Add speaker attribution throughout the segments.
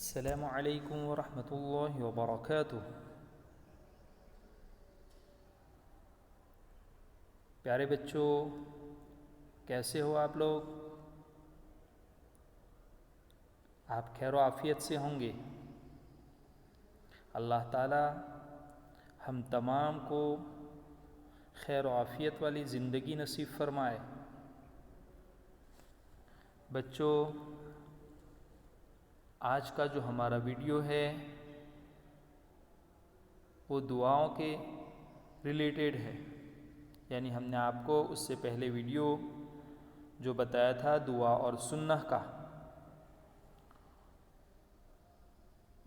Speaker 1: السلام علیکم ورحمۃ اللہ وبرکاتہ۔ پیارے بچوں، کیسے ہو آپ لوگ؟ آپ خیر و عافیت سے ہوں گے۔ اللہ تعالی ہم تمام کو خیر و عافیت والی زندگی نصیب فرمائے۔ بچوں، آج کا جو ہمارا ویڈیو ہے وہ دعاؤں کے ریلیٹڈ ہے، یعنی ہم نے آپ کو اس سے پہلے ویڈیو جو بتایا تھا دعا اور سنہ کا،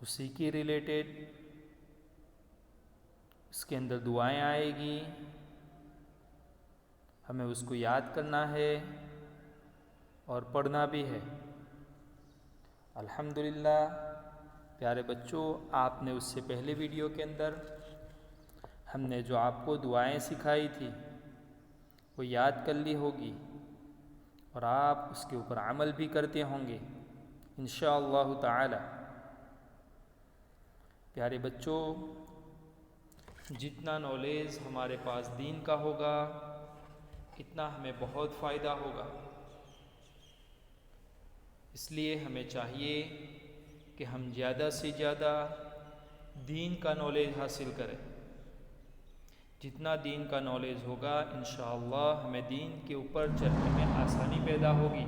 Speaker 1: اسی کی ریلیٹڈ اس کے اندر دعائیں آئے گی، ہمیں اس کو یاد کرنا ہے اور پڑھنا بھی ہے۔ الحمدللہ پیارے بچوں، آپ نے اس سے پہلے ویڈیو کے اندر ہم نے جو آپ کو دعائیں سکھائی تھی وہ یاد کر لی ہوگی اور آپ اس کے اوپر عمل بھی کرتے ہوں گے انشاءاللہ تعالی۔ پیارے بچوں، جتنا نالج ہمارے پاس دین کا ہوگا اتنا ہمیں بہت فائدہ ہوگا، اس لیے ہمیں چاہیے کہ ہم زیادہ سے زیادہ دین کا نالج حاصل کریں۔ جتنا دین کا نالج ہوگا انشاءاللہ ہمیں دین کے اوپر چلنے میں آسانی پیدا ہوگی۔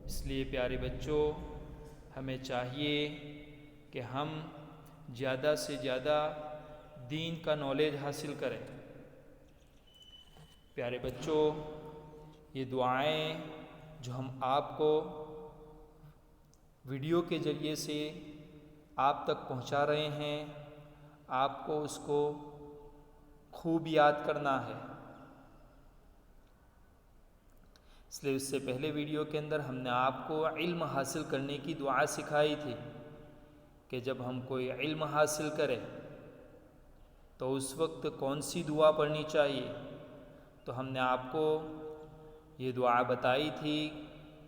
Speaker 1: اس لیے پیارے بچوں، ہمیں چاہیے کہ ہم زیادہ سے زیادہ دین کا نالج حاصل کریں۔ پیارے بچوں، یہ دعائیں جو ہم آپ کو ویڈیو کے ذریعے سے آپ تک پہنچا رہے ہیں، آپ کو اس کو خوب یاد کرنا ہے۔ اس لیے اس سے پہلے ویڈیو کے اندر ہم نے آپ کو علم حاصل کرنے کی دعا سکھائی تھی کہ جب ہم کوئی علم حاصل کریں تو اس وقت کون سی دعا پڑھنی چاہیے، تو ہم نے آپ کو یہ دعا بتائی تھی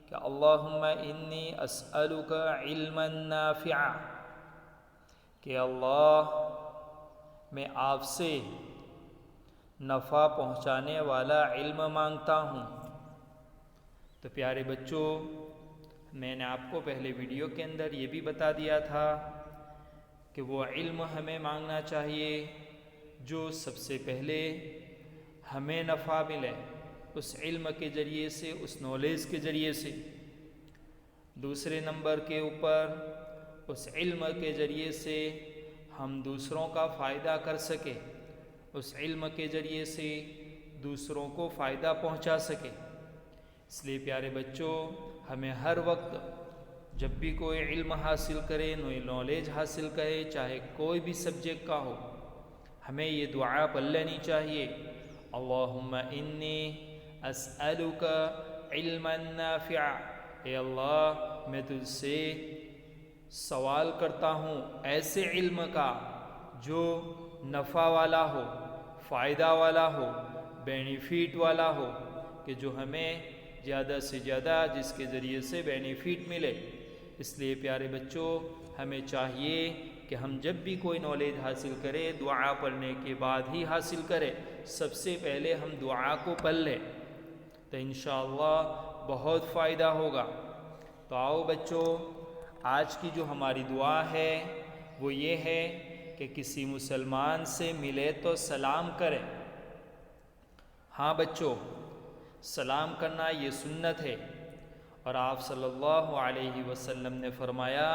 Speaker 1: کہ اللہم انی اسألک علما نافعا، کہ اللہ میں آپ سے نفع پہنچانے والا علم مانگتا ہوں۔ تو پیارے بچوں، میں نے آپ کو پہلے ویڈیو کے اندر یہ بھی بتا دیا تھا کہ وہ علم ہمیں مانگنا چاہیے جو سب سے پہلے ہمیں نفع ملے اس علم کے ذریعے سے، اس نالج کے ذریعے سے۔ دوسرے نمبر کے اوپر اس علم کے ذریعے سے ہم دوسروں کا فائدہ کر سکیں، اس علم کے ذریعے سے دوسروں کو فائدہ پہنچا سکیں۔ اس لیے پیارے بچوں، ہمیں ہر وقت جب بھی کوئی علم حاصل کرے، نئی نالج حاصل کرے، چاہے کوئی بھی سبجیکٹ کا ہو، ہمیں یہ دعا پڑھ لینی چاہیے، اللہم انی اسألک علما نافعا، اے اللہ میں تجھ سے سوال کرتا ہوں ایسے علم کا جو نفع والا ہو، فائدہ والا ہو، بینیفٹ والا ہو، کہ جو ہمیں زیادہ سے زیادہ جس کے ذریعے سے بینیفٹ ملے۔ اس لیے پیارے بچوں، ہمیں چاہیے کہ ہم جب بھی کوئی نالج حاصل کریں دعا پڑھنے کے بعد ہی حاصل کریں، سب سے پہلے ہم دعا کو پڑھ لیں تو انشاءاللہ بہت فائدہ ہوگا۔ تو آؤ بچوں، آج کی جو ہماری دعا ہے وہ یہ ہے کہ کسی مسلمان سے ملے تو سلام کریں۔ ہاں بچوں، سلام کرنا یہ سنت ہے، اور آپ صلی اللہ علیہ وسلم نے فرمایا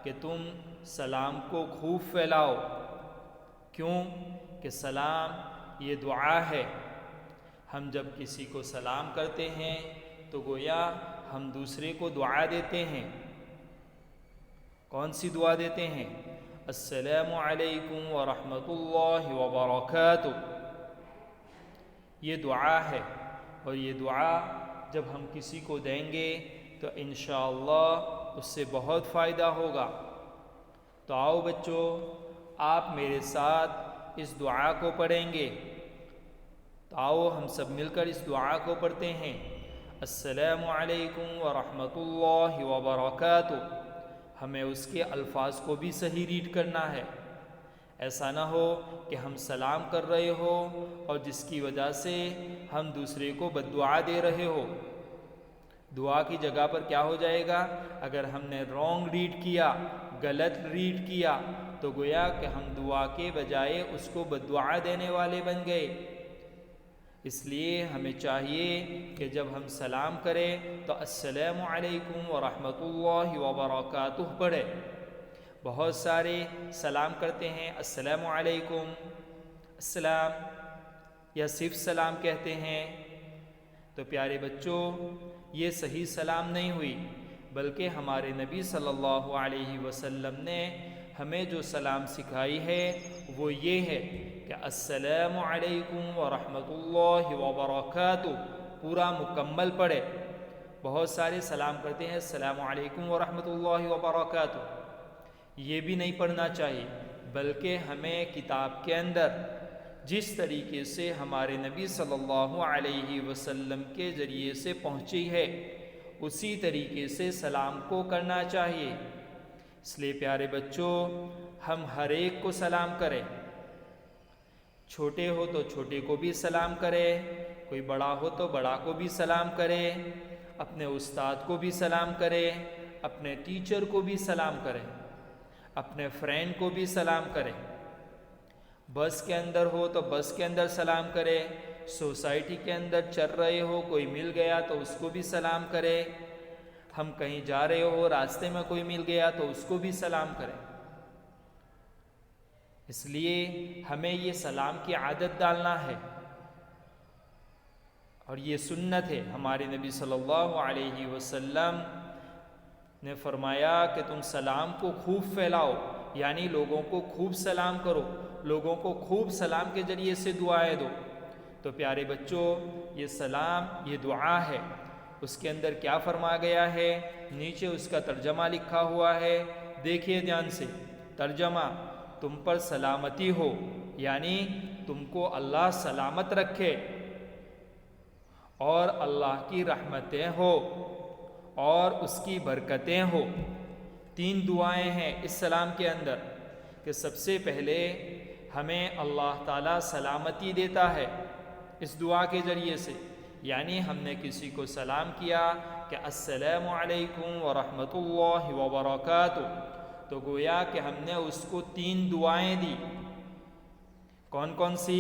Speaker 1: کہ تم سلام کو خوب پھیلاؤ۔ کیوں کہ سلام یہ دعا ہے، ہم جب کسی کو سلام کرتے ہیں تو گویا ہم دوسرے کو دعا دیتے ہیں۔ کون سی دعا دیتے ہیں؟ السلام علیکم ورحمۃ اللہ وبرکاتہ، یہ دعا ہے، اور یہ دعا جب ہم کسی کو دیں گے تو انشاءاللہ اس سے بہت فائدہ ہوگا۔ تو آؤ بچوں، آپ میرے ساتھ اس دعا کو پڑھیں گے۔ تو آؤ ہم سب مل کر اس دعا کو پڑھتے ہیں۔ السلام علیکم ورحمۃ اللہ وبرکاتہ، ہمیں اس کے الفاظ کو بھی صحیح ریڈ کرنا ہے۔ ایسا نہ ہو کہ ہم سلام کر رہے ہو اور جس کی وجہ سے ہم دوسرے کو بد دعا دے رہے ہو۔ دعا کی جگہ پر کیا ہو جائے گا؟ اگر ہم نے رانگ ریڈ کیا، غلط ریڈ کیا، تو گویا کہ ہم دعا کے بجائے اس کو بد دعا دینے والے بن گئے۔ اس لیے ہمیں چاہیے کہ جب ہم سلام کریں تو السلام علیکم ورحمۃ اللہ وبرکاتہ پڑھیں۔ بہت سارے سلام کرتے ہیں السلام علیکم، السلام، یا صرف سلام کہتے ہیں۔ تو پیارے بچوں، یہ صحیح سلام نہیں ہوئی، بلکہ ہمارے نبی صلی اللہ علیہ وسلم نے ہمیں جو سلام سکھائی ہے وہ یہ ہے کہ السلام علیکم ورحمۃ اللہ وبرکاتہ پورا مکمل پڑھے۔ بہت سارے سلام کرتے ہیں السلام علیکم ورحمۃ اللہ وبرکاتہ، یہ بھی نہیں پڑھنا چاہیے، بلکہ ہمیں کتاب کے اندر جس طریقے سے ہمارے نبی صلی اللہ علیہ وسلم کے ذریعے سے پہنچی ہے اسی طریقے سے سلام کو کرنا چاہیے۔ اس لیے پیارے بچوں، ہم ہر ایک کو سلام کریں، چھوٹے ہو تو چھوٹے کو بھی سلام کرے، کوئی بڑا ہو تو بڑا کو بھی سلام کرے، اپنے استاد کو بھی سلام کرے، اپنے ٹیچر کو بھی سلام کرے، اپنے فرینڈ کو بھی سلام کرے۔ بس کے اندر ہو تو بس کے اندر سلام کرے، سوسائٹی کے اندر چل رہے ہو کوئی مل گیا تو اس کو بھی سلام کرے، ہم کہیں جا رہے ہو راستے میں کوئی مل گیا تو اس کو بھی سلام کرے۔ اس لیے ہمیں یہ سلام کی عادت ڈالنا ہے، اور یہ سنت ہے۔ ہمارے نبی صلی اللہ علیہ وسلم نے فرمایا کہ تم سلام کو خوب پھیلاؤ، یعنی لوگوں کو خوب سلام کرو، لوگوں کو خوب سلام کے ذریعے سے دعائیں دو۔ تو پیارے بچوں، یہ سلام، یہ دعا ہے، اس کے اندر کیا فرما گیا ہے؟ نیچے اس کا ترجمہ لکھا ہوا ہے، دیکھیے دھیان سے۔ ترجمہ: تم پر سلامتی ہو، یعنی تم کو اللہ سلامت رکھے اور اللہ کی رحمتیں ہو اور اس کی برکتیں ہو۔ تین دعائیں ہیں اس سلام کے اندر کہ سب سے پہلے ہمیں اللہ تعالیٰ سلامتی دیتا ہے اس دعا کے ذریعے سے، یعنی ہم نے کسی کو سلام کیا کہ السلام علیکم ورحمۃ اللہ وبرکاتہ، تو گویا کہ ہم نے اس کو تین دعائیں دی۔ کون کون سی؟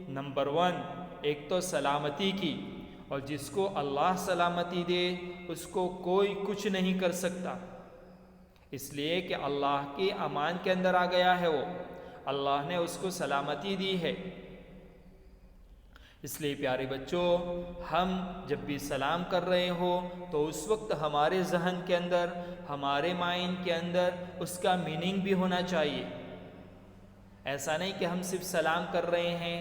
Speaker 1: نمبر 1، ایک تو سلامتی کی، اور جس کو اللہ سلامتی دے اس کو کوئی کچھ نہیں کر سکتا، اس لیے کہ اللہ کے امان کے اندر آ گیا ہے، وہ اللہ نے اس کو سلامتی دی ہے۔ اس لیے پیارے بچوں، ہم جب بھی سلام کر رہے ہو تو اس وقت ہمارے ذہن کے اندر، ہمارے مائنڈ کے اندر اس کا میننگ بھی ہونا چاہیے۔ ایسا نہیں کہ ہم صرف سلام کر رہے ہیں،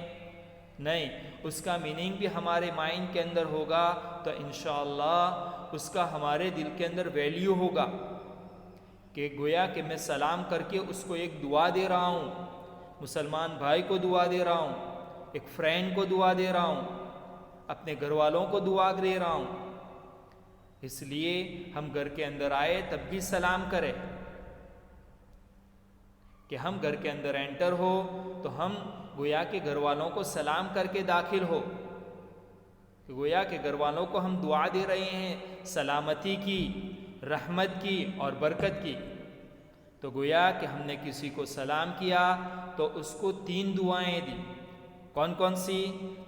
Speaker 1: نہیں، اس کا میننگ بھی ہمارے مائنڈ کے اندر ہوگا تو انشاءاللہ اس کا ہمارے دل کے اندر ویلیو ہوگا کہ گویا کہ میں سلام کر کے اس کو ایک دعا دے رہا ہوں، مسلمان بھائی کو دعا دے رہا ہوں، ایک فرینڈ کو دعا دے رہا ہوں، اپنے گھر والوں کو دعا دے رہا ہوں۔ اس لیے ہم گھر کے اندر آئے تب بھی سلام کریں، کہ ہم گھر کے اندر انٹر ہو تو ہم گویا کہ گھر والوں کو سلام کر کے داخل ہو، گویا کہ گھر والوں کو ہم دعا دے رہے ہیں سلامتی کی، رحمت کی اور برکت کی۔ تو گویا کہ ہم نے کسی کو سلام کیا تو اس کو تین دعائیں دی۔ کون کون سی؟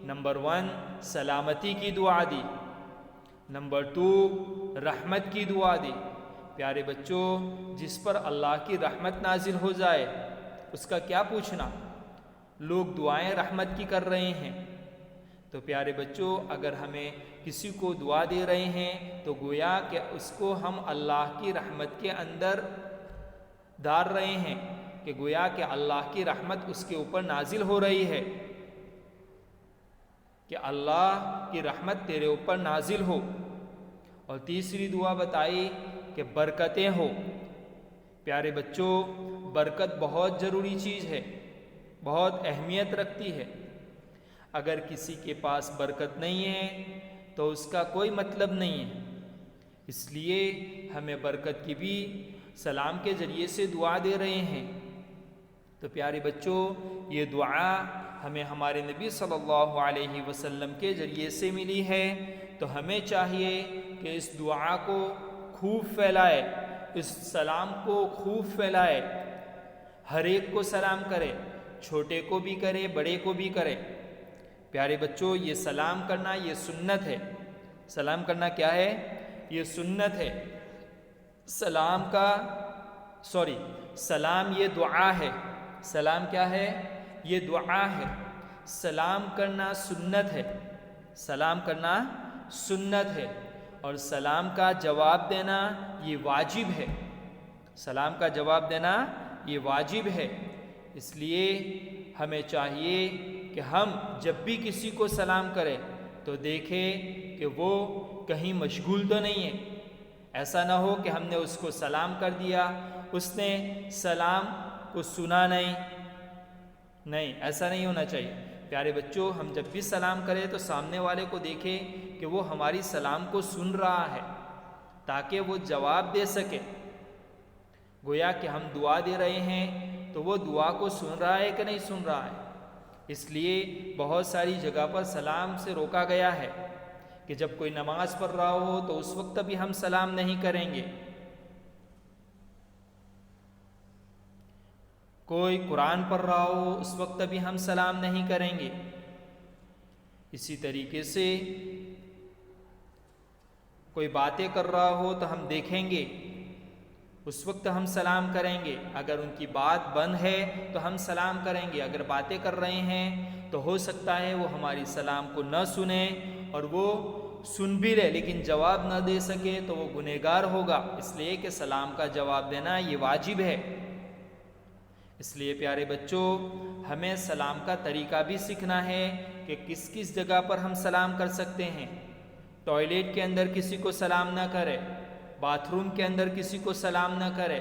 Speaker 1: نمبر 1 سلامتی کی دعا دی، نمبر 2 رحمت کی دعا دی۔ پیارے بچوں، جس پر اللہ کی رحمت نازل ہو جائے اس کا کیا پوچھنا؟ لوگ دعائیں رحمت کی کر رہے ہیں، تو پیارے بچوں اگر ہمیں کسی کو دعا دے رہے ہیں تو گویا کہ اس کو ہم اللہ کی رحمت کے اندر ڈال رہے ہیں، کہ گویا کہ اللہ کی رحمت اس کے اوپر نازل ہو رہی ہے، کہ اللہ کی رحمت تیرے اوپر نازل ہو۔ اور تیسری دعا بتائی کہ برکتیں ہو۔ پیارے بچوں، برکت بہت ضروری چیز ہے، بہت اہمیت رکھتی ہے۔ اگر کسی کے پاس برکت نہیں ہے تو اس کا کوئی مطلب نہیں ہے۔ اس لیے ہمیں برکت کی بھی سلام کے ذریعے سے دعا دے رہے ہیں۔ تو پیارے بچوں، یہ دعا ہمیں ہمارے نبی صلی اللہ علیہ وسلم کے ذریعے سے ملی ہے، تو ہمیں چاہیے کہ اس دعا کو خوب پھیلائے، اس سلام کو خوب پھیلائے، ہر ایک کو سلام کرے، چھوٹے کو بھی کرے، بڑے کو بھی کرے۔ پیارے بچوں، یہ سلام کرنا یہ سنت ہے۔ سلام کرنا کیا ہے؟ یہ سنت ہے۔ سلام یہ دعا ہے۔ سلام کیا ہے؟ یہ دعا ہے۔ سلام کرنا سنت ہے۔ سلام کرنا سنت ہے، اور سلام کا جواب دینا یہ واجب ہے۔ سلام کا جواب دینا یہ واجب ہے۔ اس لیے ہمیں چاہیے کہ ہم جب بھی کسی کو سلام کریں تو دیکھیں کہ وہ کہیں مشغول تو نہیں ہے۔ ایسا نہ ہو کہ ہم نے اس کو سلام کر دیا، اس نے سلام کو سنا نہیں، ایسا نہیں ہونا چاہیے۔ پیارے بچوں، ہم جب بھی سلام کریں تو سامنے والے کو دیکھیں کہ وہ ہماری سلام کو سن رہا ہے، تاکہ وہ جواب دے سکے۔ گویا کہ ہم دعا دے رہے ہیں تو وہ دعا کو سن رہا ہے کہ نہیں سن رہا ہے۔ اس لیے بہت ساری جگہ پر سلام سے روکا گیا ہے کہ جب کوئی نماز پڑھ رہا ہو تو اس وقت بھی ہم سلام نہیں کریں گے، کوئی قرآن پڑھ رہا ہو اس وقت بھی ہم سلام نہیں کریں گے۔ اسی طریقے سے کوئی باتیں کر رہا ہو تو ہم دیکھیں گے، اس وقت ہم سلام کریں گے۔ اگر ان کی بات بند ہے تو ہم سلام کریں گے، اگر باتیں کر رہے ہیں تو ہو سکتا ہے وہ ہماری سلام کو نہ سنیں، اور وہ سن بھی لے لیکن جواب نہ دے سکے تو وہ گنہگار ہوگا۔ اس لیے کہ سلام کا جواب دینا یہ واجب ہے۔ اس لیے پیارے بچوں، ہمیں سلام کا طریقہ بھی سیکھنا ہے کہ کس کس جگہ پر ہم سلام کر سکتے ہیں۔ ٹوائلٹ کے اندر کسی کو سلام نہ کرے، باتھ روم کے اندر کسی کو سلام نہ کرے۔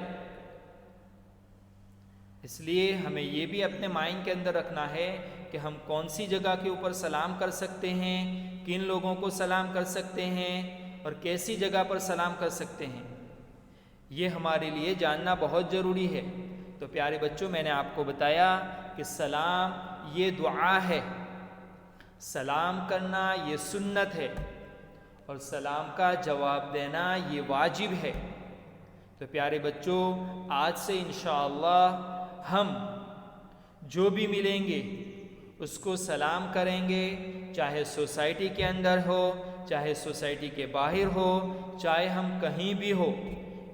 Speaker 1: اس لیے ہمیں یہ بھی اپنے مائنڈ کے اندر رکھنا ہے کہ ہم کون سی جگہ کے اوپر سلام کر سکتے ہیں، کن لوگوں کو سلام کر سکتے ہیں، اور کیسی جگہ پر سلام کر سکتے ہیں۔ یہ ہمارے لیے جاننا بہت ضروری ہے۔ تو پیارے بچوں، میں نے آپ کو بتایا کہ سلام یہ دعا ہے، سلام کرنا یہ سنت ہے، اور سلام کا جواب دینا یہ واجب ہے۔ تو پیارے بچوں، آج سے انشاءاللہ ہم جو بھی ملیں گے اس کو سلام کریں گے، چاہے سوسائٹی کے اندر ہو، چاہے سوسائٹی کے باہر ہو، چاہے ہم کہیں بھی ہو،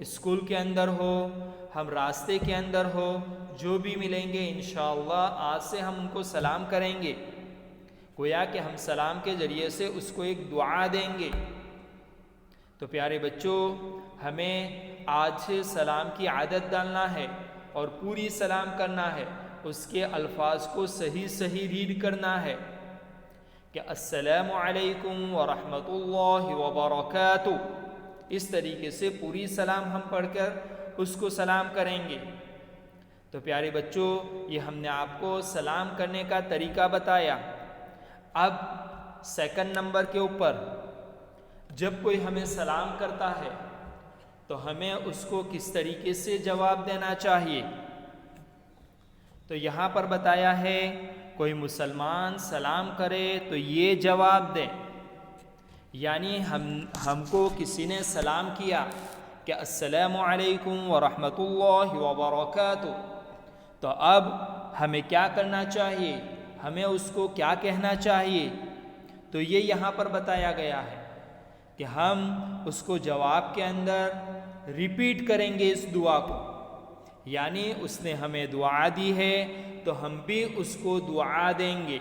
Speaker 1: اسکول کے اندر ہو، ہم راستے کے اندر ہو، جو بھی ملیں گے انشاءاللہ آج سے ہم ان کو سلام کریں گے۔ گویا کہ ہم سلام کے ذریعے سے اس کو ایک دعا دیں گے۔ تو پیارے بچوں، ہمیں آج سے سلام کی عادت ڈالنا ہے اور پوری سلام کرنا ہے، اس کے الفاظ کو صحیح صحیح ریڈ کرنا ہے کہ السلام علیکم ورحمۃ اللہ وبرکاتہ۔ اس طریقے سے پوری سلام ہم پڑھ کر اس کو سلام کریں گے۔ تو پیارے بچوں، یہ ہم نے آپ کو سلام کرنے کا طریقہ بتایا۔ اب سیکنڈ نمبر کے اوپر، جب کوئی ہمیں سلام کرتا ہے تو ہمیں اس کو کس طریقے سے جواب دینا چاہیے۔ تو یہاں پر بتایا ہے، کوئی مسلمان سلام کرے تو یہ جواب دیں، یعنی ہم کو کسی نے سلام کیا کہ السلام علیکم ورحمۃ اللہ وبرکاتہ، تو اب ہمیں کیا کرنا چاہیے، ہمیں اس کو کیا کہنا چاہیے۔ تو یہ یہاں پر بتایا گیا ہے کہ ہم اس کو جواب کے اندر ریپیٹ کریں گے اس دعا کو، یعنی اس نے ہمیں دعا دی ہے تو ہم بھی اس کو دعا دیں گے۔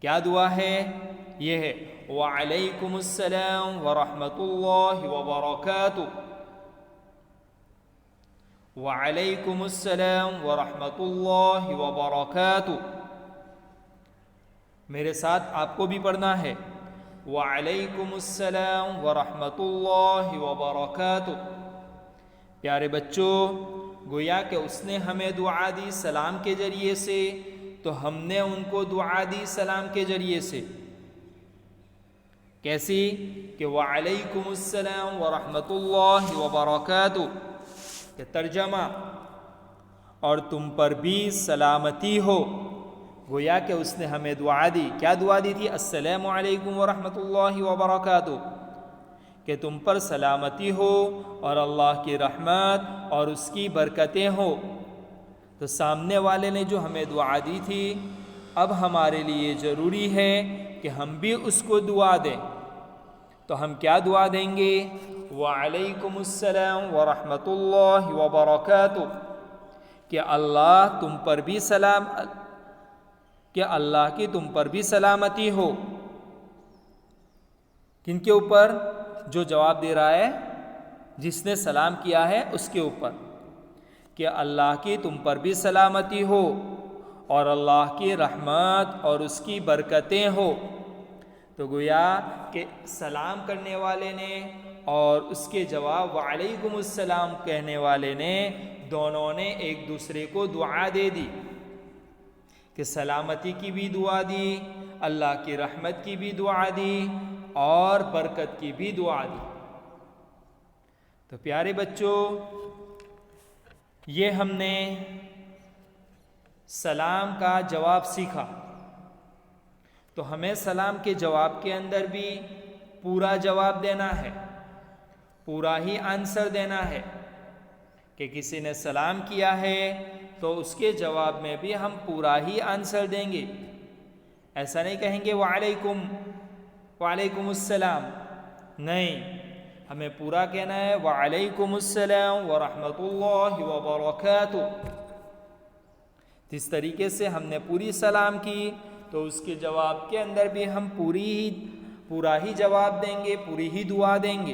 Speaker 1: کیا دعا ہے؟ یہ ہے وعلیکم السلام ورحمۃ اللہ وبرکاتہ، وعلیکم السلام ورحمۃ اللہ وبرکاتہ۔ میرے ساتھ آپ کو بھی پڑھنا ہے، وعلیکم السلام ورحمۃ اللہ وبرکاتہ۔ پیارے بچوں، گویا کہ اس نے ہمیں دعا دی سلام کے ذریعے سے، تو ہم نے ان کو دعا دی سلام کے ذریعے سے۔ کیسی کہ وعلیکم السلام ورحمۃ اللہ وبرکاتہ، کہ ترجمہ اور تم پر بھی سلامتی ہو۔ گویا کہ اس نے ہمیں دعا دی، کیا دعا دی تھی؟ السلام علیکم ورحمۃ اللہ وبرکاتہ، کہ تم پر سلامتی ہو اور اللہ کی رحمت اور اس کی برکتیں ہو۔ تو سامنے والے نے جو ہمیں دعا دی تھی، اب ہمارے لیے ضروری ہے کہ ہم بھی اس کو دعا دیں۔ تو ہم کیا دعا دیں گے؟ وعلیکم السلام ورحمۃ اللہ وبرکاتہ، کہ اللہ تم پر بھی کہ اللہ کی تم پر بھی سلامتی ہو۔ کن کے اوپر؟ جو جواب دے رہا ہے، جس نے سلام کیا ہے اس کے اوپر، کہ اللہ کی تم پر بھی سلامتی ہو اور اللہ کی رحمت اور اس کی برکتیں ہو۔ تو گویا کہ سلام کرنے والے نے اور اس کے جواب وعلیکم السلام کہنے والے نے، دونوں نے ایک دوسرے کو دعا دے دی، کہ سلامتی کی بھی دعا دی، اللہ کی رحمت کی بھی دعا دی اور برکت کی بھی دعا دی۔ تو پیارے بچوں، یہ ہم نے سلام کا جواب سیکھا۔ تو ہمیں سلام کے جواب کے اندر بھی پورا جواب دینا ہے، پورا ہی آنسر دینا ہے، کہ کسی نے سلام کیا ہے تو اس کے جواب میں بھی ہم پورا ہی آنسر دیں گے۔ ایسا نہیں کہیں گے وعلیکم السلام، نہیں، ہمیں پورا کہنا ہے وعلیکم السلام ورحمۃ اللہ وبرکاتہ۔ جس طریقے سے ہم نے پوری سلام کی تو اس کے جواب کے اندر بھی ہم پورا ہی جواب دیں گے، پوری ہی دعا دیں گے۔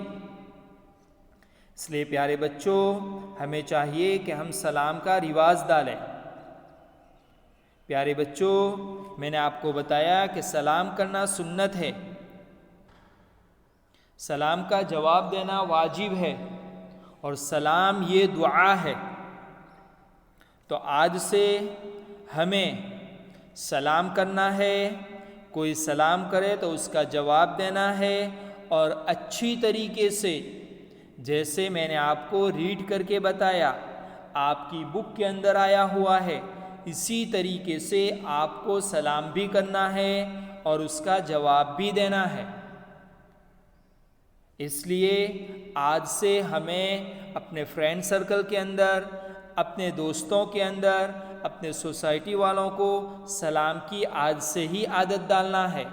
Speaker 1: اس لیے پیارے بچوں، ہمیں چاہیے کہ ہم سلام کا رواج ڈالیں۔ پیارے بچوں، میں نے آپ کو بتایا کہ سلام کرنا سنت ہے، سلام کا جواب دینا واجب ہے، اور سلام یہ دعا ہے۔ تو آج سے ہمیں سلام کرنا ہے، کوئی سلام کرے تو اس کا جواب دینا ہے، اور اچھی طریقے سے، جیسے میں نے آپ کو ریڈ کر کے بتایا، آپ کی بک کے اندر آیا ہوا ہے، اسی طریقے سے آپ کو سلام بھی کرنا ہے اور اس کا جواب بھی دینا ہے۔ اس لیے آج سے ہمیں اپنے فرینڈ سرکل کے اندر، اپنے دوستوں کے اندر، اپنے سوسائٹی والوں کو سلام کی آج سے ہی عادت ڈالنا ہے۔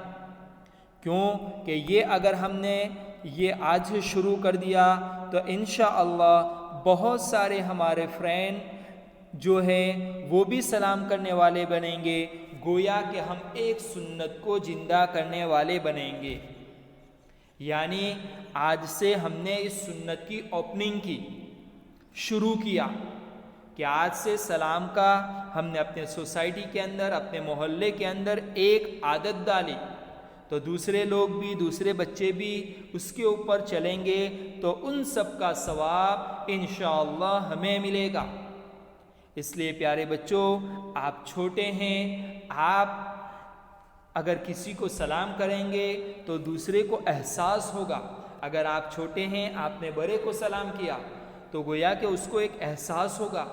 Speaker 1: کیوں کہ یہ اگر ہم نے یہ آج سے شروع کر دیا تو انشاءاللہ بہت سارے ہمارے فرینڈ جو ہیں وہ بھی سلام کرنے والے بنیں گے، گویا کہ ہم ایک سنت کو زندہ کرنے والے بنیں گے۔ یعنی آج سے ہم نے اس سنت کی اوپننگ کی، شروع کیا کہ آج سے سلام کا ہم نے اپنے سوسائٹی کے اندر، اپنے محلے کے اندر ایک عادت ڈالی، تو دوسرے لوگ بھی، دوسرے بچے بھی اس کے اوپر چلیں گے تو ان سب کا ثواب انشاءاللہ ہمیں ملے گا۔ اس لیے پیارے بچوں، آپ چھوٹے ہیں، آپ اگر کسی کو سلام کریں گے تو دوسرے کو احساس ہوگا۔ اگر آپ چھوٹے ہیں، آپ نے بڑے کو سلام کیا تو گویا کہ اس کو ایک احساس ہوگا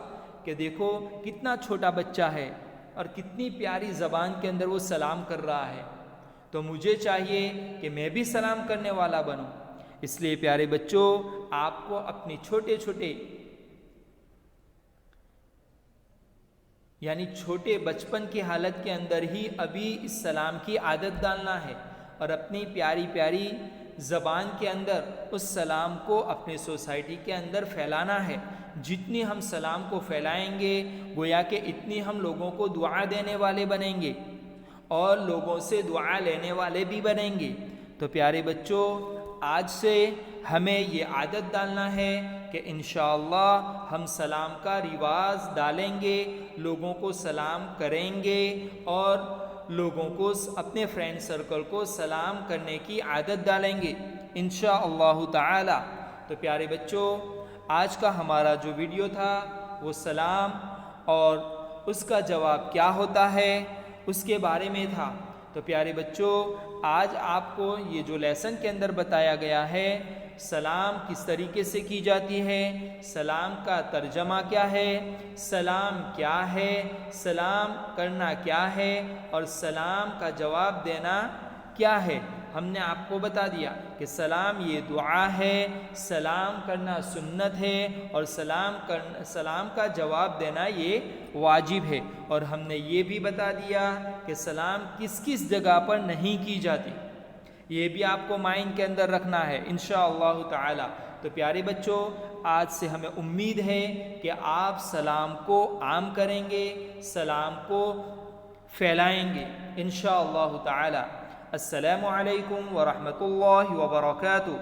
Speaker 1: کہ دیکھو کتنا چھوٹا بچہ ہے اور کتنی پیاری زبان کے اندر وہ سلام کر رہا ہے، تو مجھے چاہیے کہ میں بھی سلام کرنے والا بنوں۔ اس لیے پیارے بچوں، آپ کو اپنی چھوٹے یعنی چھوٹے بچپن کی حالت کے اندر ہی ابھی اس سلام کی عادت ڈالنا ہے، اور اپنی پیاری زبان کے اندر اس سلام کو اپنے سوسائٹی کے اندر پھیلانا ہے۔ جتنی ہم سلام کو پھیلائیں گے گویا کہ اتنی ہم لوگوں کو دعا دینے والے بنیں گے اور لوگوں سے دعا لینے والے بھی بنیں گے۔ تو پیارے بچوں، آج سے ہمیں یہ عادت ڈالنا ہے کہ انشاءاللہ ہم سلام کا رواج ڈالیں گے، لوگوں کو سلام کریں گے اور لوگوں کو، اپنے فرینڈ سرکل کو سلام کرنے کی عادت ڈالیں گے انشاءاللہ تعالی۔ تو پیارے بچوں، آج کا ہمارا جو ویڈیو تھا وہ سلام اور اس کا جواب کیا ہوتا ہے اس کے بارے میں تھا۔ تو تو پیارے بچوں، آج آپ کو یہ جو لیسن کے اندر بتایا گیا ہے، سلام کس طریقے سے کی جاتی ہے، سلام کا ترجمہ کیا ہے، سلام کیا ہے، سلام کرنا کیا ہے، اور سلام کا جواب دینا کیا ہے، ہم نے آپ کو بتا دیا کہ سلام یہ دعا ہے، سلام کرنا سنت ہے، اور سلام کا جواب دینا یہ واجب ہے، اور ہم نے یہ بھی بتا دیا کہ سلام کس کس جگہ پر نہیں کی جاتی، یہ بھی آپ کو مائنڈ کے اندر رکھنا ہے انشاءاللہ تعالی۔ تو پیارے بچوں، آج سے ہمیں امید ہے کہ آپ سلام کو عام کریں گے، سلام کو پھیلائیں گے انشاءاللہ تعالی۔ السلام علیکم ورحمۃ اللہ وبرکاتہ۔